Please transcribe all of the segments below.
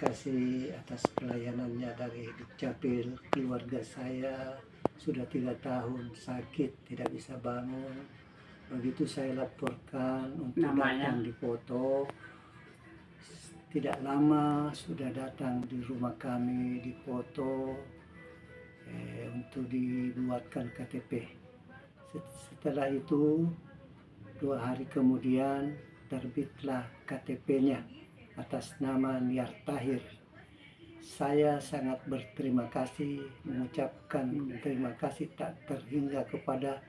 kasih atas pelayanannya dari Dukcapil. Keluarga saya sudah 3 tahun sakit, tidak bisa bangun. Begitu saya laporkan untuk datang dipoto, tidak lama sudah datang di rumah kami dipoto untuk dibuatkan KTP. Setelah itu 2 hari kemudian terbitlah KTP-nya atas nama Niar Tahir. Saya sangat berterima kasih, mengucapkan terima kasih tak terhingga kepada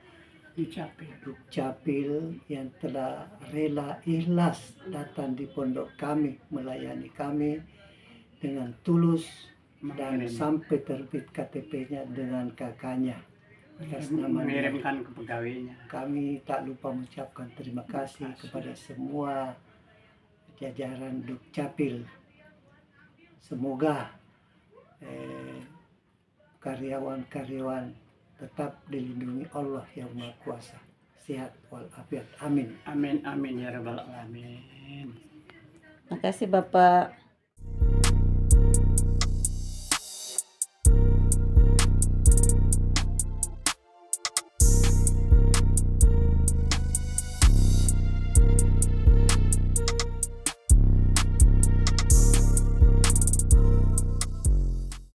Dukcapil yang telah rela ikhlas datang di pondok kami, melayani kami dengan tulus dan sampai terbit KTP-nya dengan kakaknya atas nama mengirimkan ke pegawainya. Kami tak lupa mengucapkan terima kasih kepada semua jajaran Dukcapil. Semoga karyawan-karyawan tetap dilindungi Allah yang Maha Kuasa. Sehat walafiat. Amin. Amin amin ya rabbal alamin. Makasih Bapak.